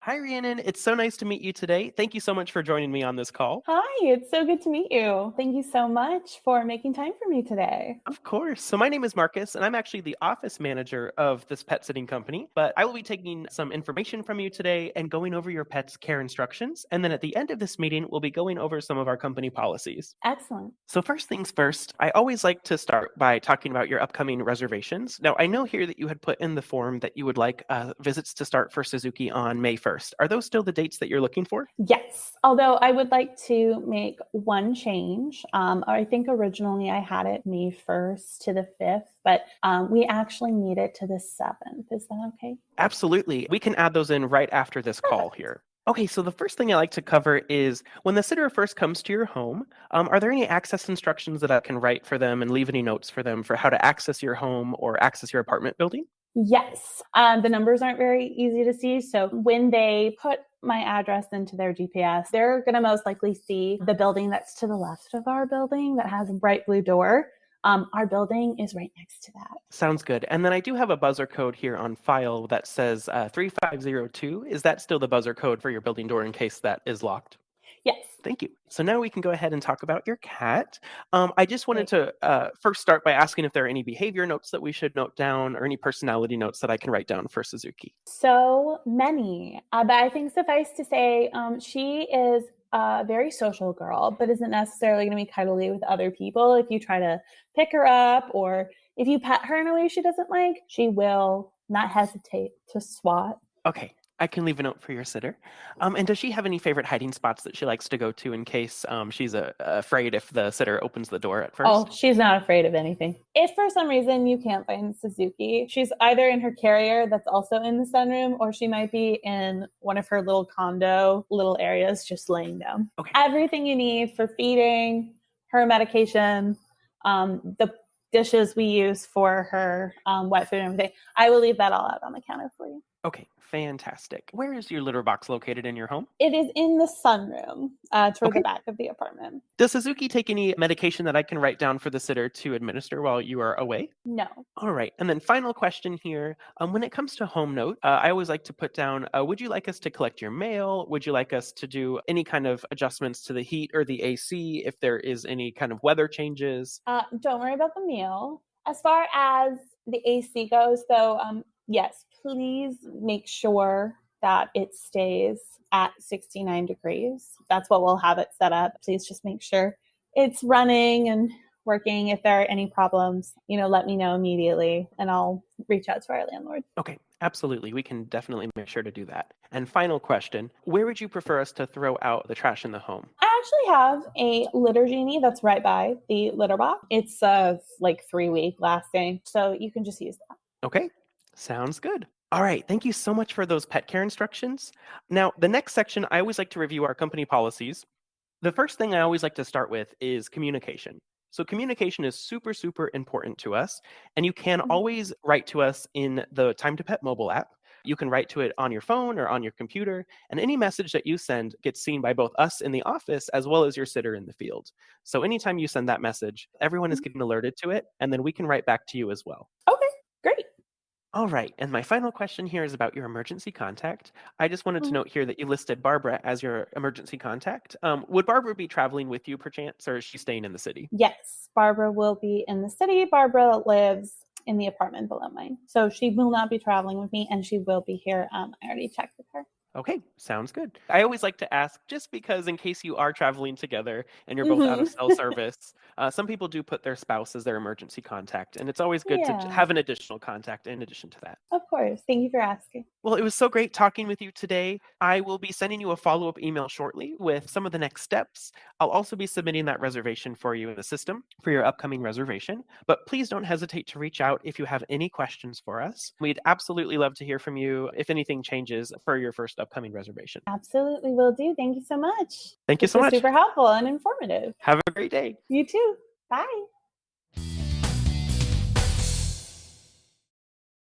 Hi, Rhiannon. It's so nice to meet you today. Thank you so much for joining me on this call. Hi, it's so good to meet you. Thank you so much for making time for me today. Of course. So, my name is Marcus, and I'm actually the office manager of this pet sitting company. But I will be taking some information from you today and going over your pet's care instructions. And then at the end of this meeting, we'll be going over some of our company policies. Excellent. So, first things first, I always like to start by talking about your upcoming reservations. Now, I know here that you had put in the form that you would like visits to start for Suzuki on May 1st. Are those still the dates that you're looking for? Yes, although I would like to make one change. I think originally I had it May 1st to the 5th, but we actually need it to the 7th. Is that okay? Absolutely. We can add those in right after this call Perfect. here. Okay, so the first thing I like to cover is when the sitter first comes to your home, are there any access instructions that I can write for them and leave any notes for them for how to access your home or access your apartment building? Yes, the numbers aren't very easy to see. So when they put my address into their GPS, they're going to most likely see the building that's to the left of our building that has a bright blue door. Our building is right next to that. Sounds good. And then I do have a buzzer code here on file that says 3502. Is that still the buzzer code for your building door in case that is locked? Yes. Thank you. So now we can go ahead and talk about your cat. I just wanted Great. to first start by asking if there are any behavior notes that we should note down or any personality notes that I can write down for Suzuki. So many. But I think suffice to say, she is a very social girl, but isn't necessarily going to be cuddly with other people. If you try to pick her up or if you pet her in a way she doesn't like, she will not hesitate to swat. Okay, I can leave a note for your sitter. And does she have any favorite hiding spots that she likes to go to in case she's afraid if the sitter opens the door at Oh, first? she's not afraid of anything. If for some reason you can't find Suzuki, she's either in her carrier that's also in the sunroom, or she might be in one of her little condo little areas just laying down. Okay. Everything you need for feeding, her medication, the dishes we use for her wet food and everything. I will leave that all out on the counter for you. Okay, fantastic. Where is your litter box located in your home? It is in the sunroom toward the Okay. back of the apartment. Does Suzuki take any medication that I can write down for the sitter to administer while you are away? No. All right. And then final question here. When it comes to home note, I always like to put down, would you like us to collect your mail? Would you like us to do any kind of adjustments to the heat or the AC if there is any kind of weather changes? Don't worry about the meal. As far as the AC goes, though, yes, please make sure that it stays at 69 degrees. That's what we'll have it set up. Please just make sure it's running and working. If there are any problems, let me know immediately and I'll reach out to our landlord. Okay, absolutely. We can definitely make sure to do that. And final question, where would you prefer us to throw out the trash in the home? I actually have a litter genie that's right by the litter box. It's like 3-week lasting, so you can just use that. Okay, sounds good. All right, thank you so much for those pet care instructions. Now, the next section, I always like to review our company policies. The first thing I always like to start with is communication. So, communication is super, super important to us, and you can Mhm. always write to us in the Time to Pet mobile app. You can write to it on your phone or on your computer, and any message that you send gets seen by both us in the office as well as your sitter in the field. So, anytime you send that message, everyone is Mhm. getting alerted to it, and then we can write back to you as well. Okay, great. All right. And my final question here is about your emergency contact. I just wanted to Mhm. note here that you listed Barbara as your emergency contact. Would Barbara be traveling with you perchance, or is she staying in the city? Yes, Barbara will be in the city. Barbara lives in the apartment below mine. So she will not be traveling with me and she will be here. I already checked with her. Okay, sounds good. I always like to ask just because, in case you are traveling together and you're both out of Hmm. cell service, some people do put their spouse as their emergency contact. And it's always good to Yeah, have an additional contact in addition to that. of course. Thank you for asking. Well, it was so great talking with you today. I will be sending you a follow up email shortly with some of the next steps. I'll also be submitting that reservation for you in the system for your upcoming reservation. But please don't hesitate to reach out if you have any questions for us. We'd absolutely love to hear from you if anything changes for your first upcoming reservation. Absolutely will do. Thank you so much. Thank you This so was much. super helpful and informative. Have a great day. You too. Bye.